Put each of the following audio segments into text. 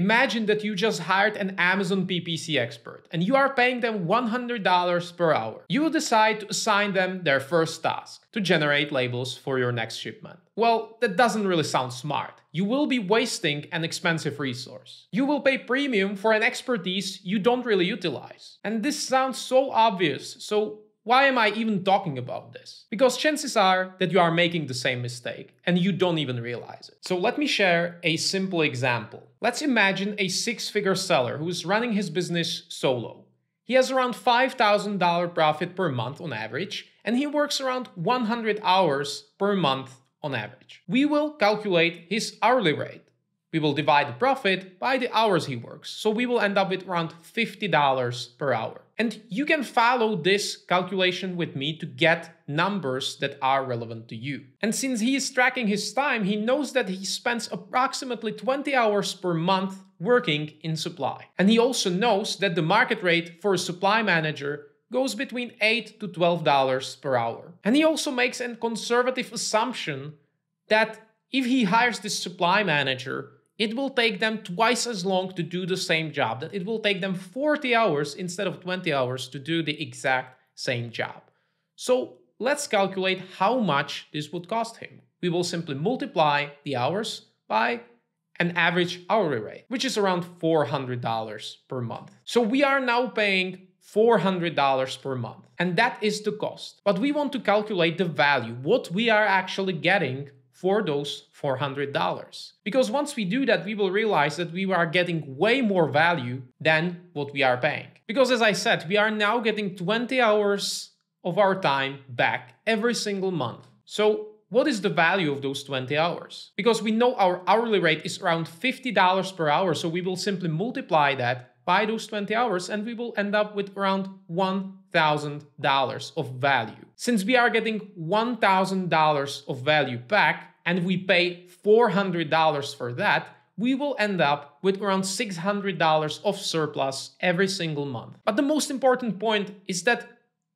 Imagine that you just hired an Amazon PPC expert and you are paying them $100 per hour. You decide to assign them their first task, to generate labels for your next shipment. Well, that doesn't really sound smart. You will be wasting an expensive resource. You will pay premium for an expertise you don't really utilize. And this sounds so obvious, so why am I even talking about this? Because chances are that you are making the same mistake and you don't even realize it. So let me share a simple example. Let's imagine a six-figure seller who is running his business solo. He has around $5,000 profit per month on average, and he works around 100 hours per month on average. We will calculate his hourly rate. We will divide the profit by the hours he works, so we will end up with around $50 per hour. And you can follow this calculation with me to get numbers that are relevant to you. And since he is tracking his time, he knows that he spends approximately 20 hours per month working in supply. And he also knows that the market rate for a supply manager goes between $8 to $12 per hour. And he also makes a conservative assumption that if he hires this supply manager, it will take them twice as long to do the same job, that it will take them 40 hours instead of 20 hours to do the exact same job. So let's calculate how much this would cost him. We will simply multiply the hours by an average hourly rate, which is around $400 per month. So we are now paying $400 per month, and that is the cost. But we want to calculate the value, what we are actually getting for those $400. Because once we do that, we will realize that we are getting way more value than what we are paying. Because as I said, we are now getting 20 hours of our time back every single month. So what is the value of those 20 hours? Because we know our hourly rate is around $50 per hour, so we will simply multiply that by those 20 hours and we will end up with around $1,000 of value. Since we are getting $1,000 of value back, and we pay $400 for that, we will end up with around $600 of surplus every single month. But the most important point is that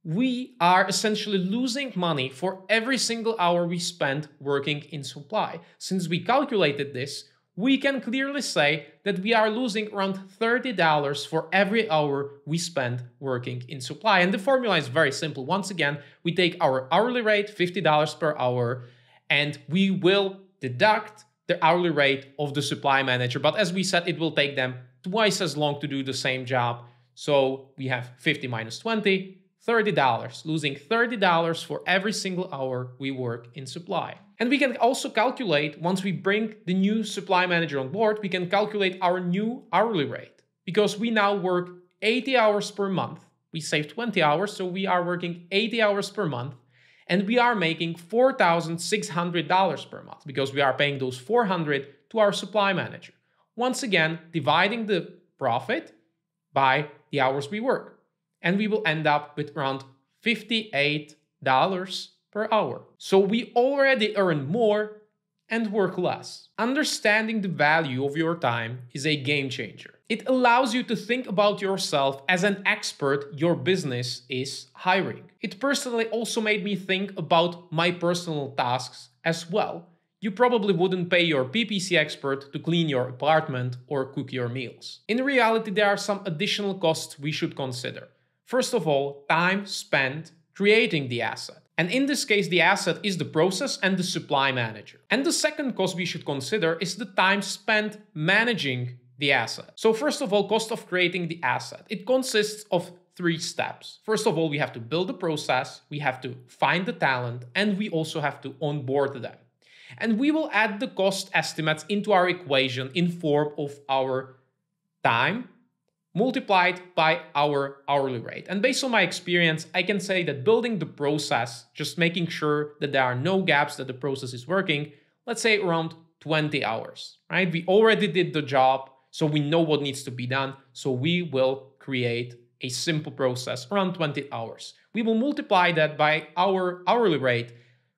we are essentially losing money for every single hour we spend working in supply. Since we calculated this, we can clearly say that we are losing around $30 for every hour we spend working in supply. And the formula is very simple. Once again, we take our hourly rate, $50 per hour, and we will deduct the hourly rate of the supply manager. But as we said, it will take them twice as long to do the same job. So we have 50 minus 20, $30, losing $30 for every single hour we work in supply. And we can also calculate, once we bring the new supply manager on board, we can calculate our new hourly rate. Because we now work 80 hours per month. We save 20 hours, so we are working 80 hours per month. And we are making $4,600 per month because we are paying those $400 to our supply manager. Once again, dividing the profit by the hours we work. And we will end up with around $58 per hour. So we already earn more and work less. Understanding the value of your time is a game changer. It allows you to think about yourself as an expert your business is hiring. It personally also made me think about my personal tasks as well. You probably wouldn't pay your PPC expert to clean your apartment or cook your meals. In reality, there are some additional costs we should consider. First of all, time spent creating the asset. And in this case, the asset is the process and the supply manager. And the second cost we should consider is the time spent managing the asset. So first of all, cost of creating the asset. It consists of 3 steps. First of all, we have to build the process, we have to find the talent, and we also have to onboard them. And we will add the cost estimates into our equation in form of our time multiplied by our hourly rate. And based on my experience, I can say that building the process, just making sure that there are no gaps, that the process is working, let's say around 20 hours, right? We already did the job, so we know what needs to be done. So we will create a simple process around 20 hours. We will multiply that by our hourly rate,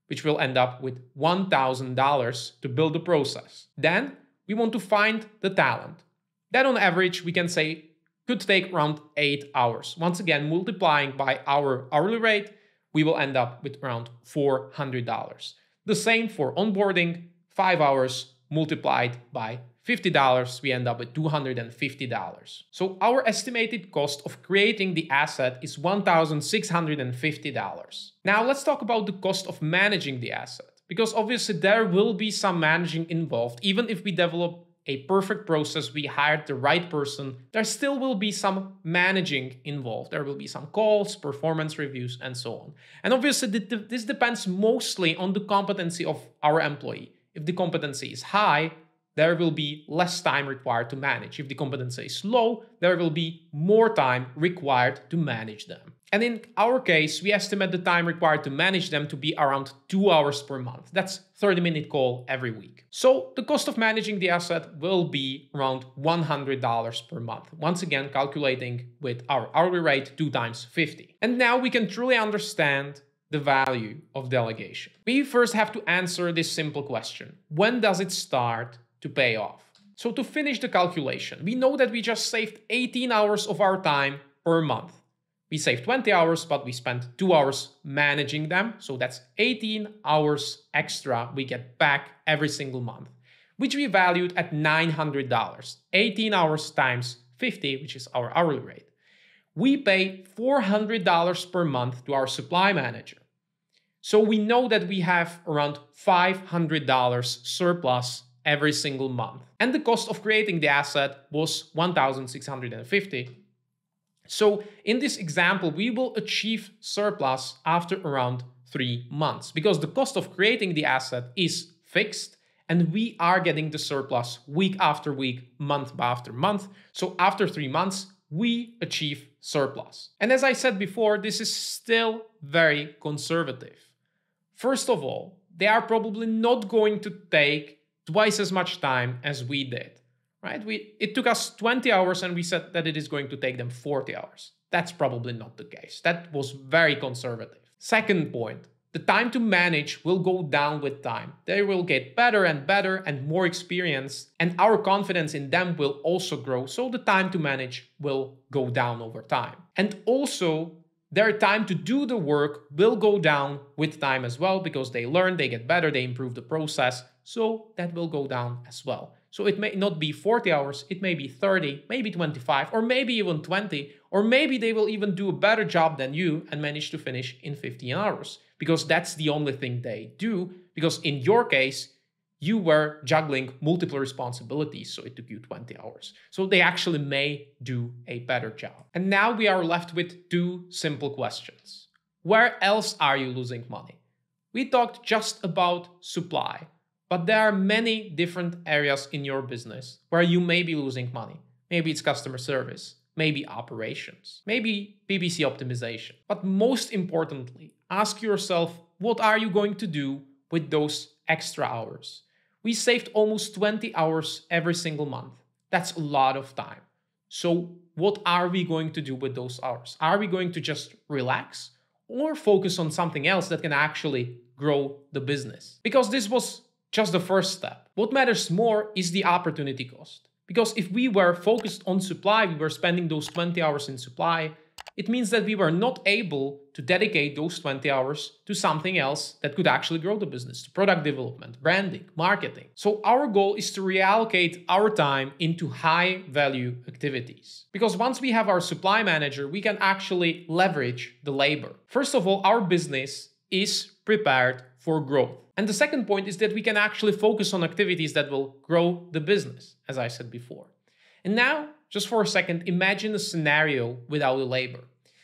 which will end up with $1,000 to build the process. Then we want to find the talent. That on average, we can say could take around 8 hours. Once again, multiplying by our hourly rate, we will end up with around $400. The same for onboarding, 5 hours multiplied by $50, we end up with $250. So our estimated cost of creating the asset is $1,650. Now let's talk about the cost of managing the asset, because obviously there will be some managing involved. Even if we develop a perfect process, we hired the right person, there still will be some managing involved. There will be some calls, performance reviews, and so on. And obviously this depends mostly on the competency of our employee. If the competency is high, there will be less time required to manage. If the competency is low, there will be more time required to manage them. And in our case, we estimate the time required to manage them to be around 2 hours per month. That's 30-minute call every week. So the cost of managing the asset will be around $100 per month. Once again, calculating with our hourly rate 2 times 50. And now we can truly understand the value of delegation. We first have to answer this simple question. When does it start to pay off? So to finish the calculation, we know that we just saved 18 hours of our time per month. We saved 20 hours, but we spent 2 hours managing them. So that's 18 hours extra we get back every single month, which we valued at $900. 18 hours times 50, which is our hourly rate. We pay $400 per month to our supply manager. So we know that we have around $500 surplus every single month. And the cost of creating the asset was $1,650. So in this example, we will achieve surplus after around 3 months, because the cost of creating the asset is fixed and we are getting the surplus week after week, month after month. So after 3 months, we achieve surplus. And as I said before, this is still very conservative. First of all, they are probably not going to take twice as much time as we did, right? It took us 20 hours and we said that it is going to take them 40 hours. That's probably not the case. That was very conservative. Second point, the time to manage will go down with time. They will get better and more experienced, and our confidence in them will also grow. So the time to manage will go down over time. And also, their time to do the work will go down with time as well, because they learn, they get better, they improve the process. So that will go down as well. So it may not be 40 hours, it may be 30, maybe 25, or maybe even 20, or maybe they will even do a better job than you and manage to finish in 15 hours, because that's the only thing they do. Because in your case, you were juggling multiple responsibilities, so it took you 20 hours. So they actually may do a better job. And now we are left with 2 simple questions. Where else are you losing money? We talked just about supply, but there are many different areas in your business where you may be losing money. Maybe it's customer service, maybe operations, maybe PPC optimization. But most importantly, ask yourself, what are you going to do with those extra hours? We saved almost 20 hours every single month. That's a lot of time. So what are we going to do with those hours? Are we going to just relax or focus on something else that can actually grow the business? Because this was just the first step. What matters more is the opportunity cost. Because if we were focused on supply, we were spending those 20 hours in supply, it means that we were not able to dedicate those 20 hours to something else that could actually grow the business, to product development, branding, marketing. So our goal is to reallocate our time into high value activities. Because once we have our supply manager, we can actually leverage the labor. First of all, our business is prepared for growth. And the second point is that we can actually focus on activities that will grow the business, as I said before. And now, just for a second, imagine a scenario without the labor.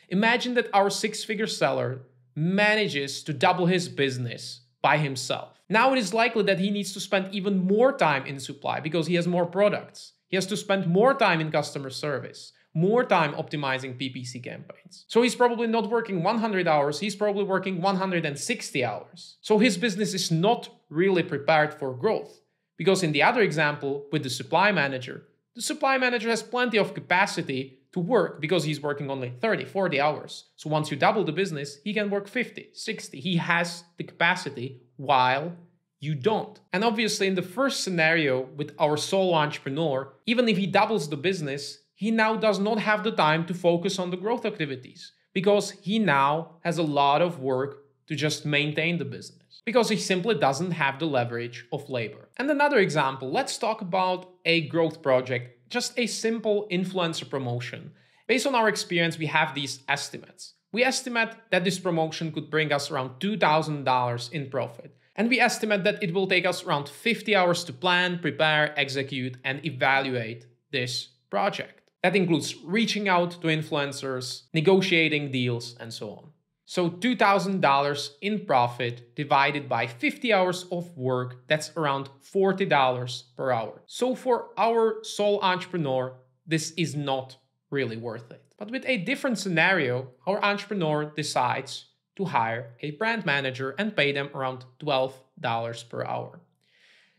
Imagine that our 6-figure seller manages to double his business by himself. Now it is likely that he needs to spend even more time in supply because he has more products. He has to spend more time in customer service, more time optimizing PPC campaigns. So he's probably not working 100 hours, he's probably working 160 hours. So his business is not really prepared for growth. Because in the other example with the supply manager has plenty of capacity to work because he's working only 30, 40 hours. So once you double the business, he can work 50, 60. He has the capacity while you don't. And obviously in the first scenario with our solo entrepreneur, even if he doubles the business, he now does not have the time to focus on the growth activities because he now has a lot of work to just maintain the business. hours because he simply doesn't have the leverage of labor. And another example, let's talk about a growth project, just a simple influencer promotion. Based on our experience, we have these estimates. We estimate that this promotion could bring us around $2,000 in profit. And we estimate that it will take us around 50 hours to plan, prepare, execute, and evaluate this project. That includes reaching out to influencers, negotiating deals, and so on. So $2,000 in profit divided by 50 hours of work, that's around $40 per hour. So for our sole entrepreneur, this is not really worth it. But with a different scenario, our entrepreneur decides to hire a brand manager and pay them around $12 per hour.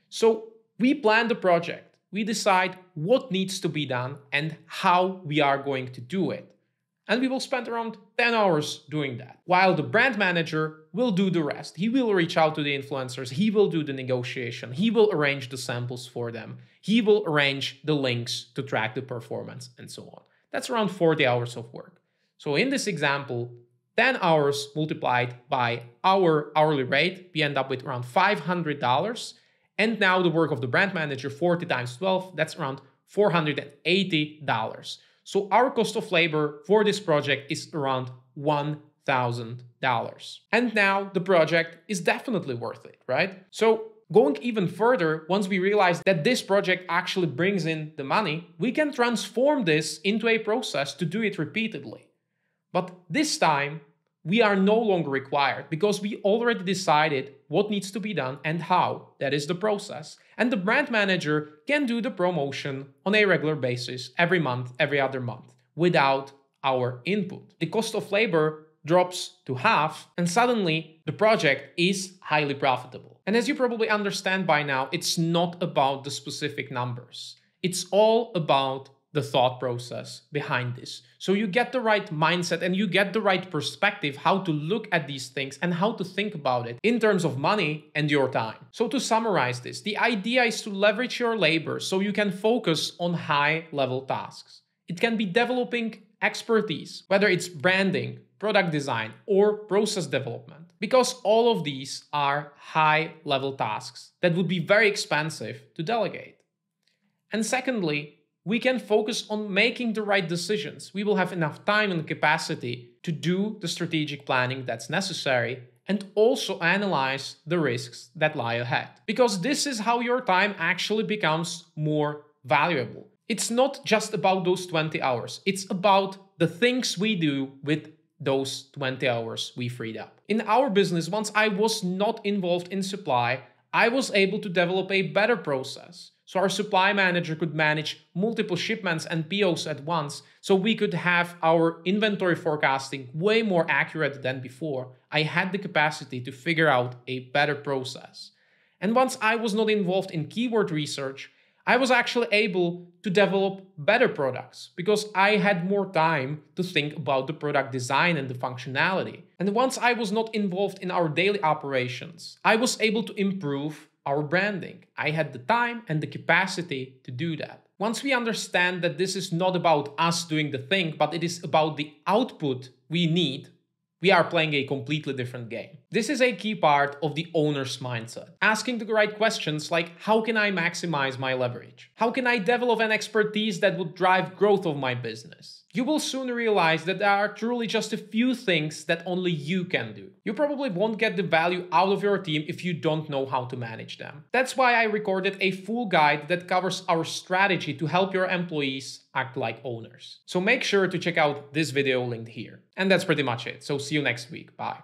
So we plan the project, we decide what needs to be done and how we are going to do it. And we will spend around 10 hours doing that, while the brand manager will do the rest. He will reach out to the influencers, he will do the negotiation, he will arrange the samples for them, he will arrange the links to track the performance, and so on. That's around 40 hours of work. So in this example, 10 hours multiplied by our hourly rate, we end up with around $500. And now the work of the brand manager, 40 times 12, that's around $480. So our cost of labor for this project is around $1,000. And now the project is definitely worth it, right? So going even further, once we realize that this project actually brings in the money, we can transform this into a process to do it repeatedly. But this time, we are no longer required because we already decided what needs to be done and how. That is the process. And the brand manager can do the promotion on a regular basis every month, every other month, without our input. The cost of labor drops to half, and suddenly the project is highly profitable. And as you probably understand by now, it's not about the specific numbers. It's all about the thought process behind this. So you get the right mindset and you get the right perspective how to look at these things and how to think about it in terms of money and your time. So to summarize this, the idea is to leverage your labor so you can focus on high-level tasks. It can be developing expertise, whether it's branding, product design, or process development, because all of these are high-level tasks that would be very expensive to delegate. And secondly, we can focus on making the right decisions. We will have enough time and capacity to do the strategic planning that's necessary and also analyze the risks that lie ahead. Because this is how your time actually becomes more valuable. It's not just about those 20 hours. It's about the things we do with those 20 hours we freed up. In our business, once I was not involved in supply, I was able to develop a better process. So our supply manager could manage multiple shipments and POs at once, so we could have our inventory forecasting way more accurate than before. I had the capacity to figure out a better process. And once I was not involved in keyword research, I was actually able to develop better products because I had more time to think about the product design and the functionality. And once I was not involved in our daily operations, I was able to improve our branding. I had the time and the capacity to do that. Once we understand that this is not about us doing the thing, but it is about the output we need, we are playing a completely different game. This is a key part of the owner's mindset. Asking the right questions like, how can I maximize my leverage? How can I develop an expertise that would drive growth of my business? You will soon realize that there are truly just a few things that only you can do. You probably won't get the value out of your team if you don't know how to manage them. That's why I recorded a full guide that covers our strategy to help your employees act like owners. So make sure to check out this video linked here. And that's pretty much it. So see you next week. Bye.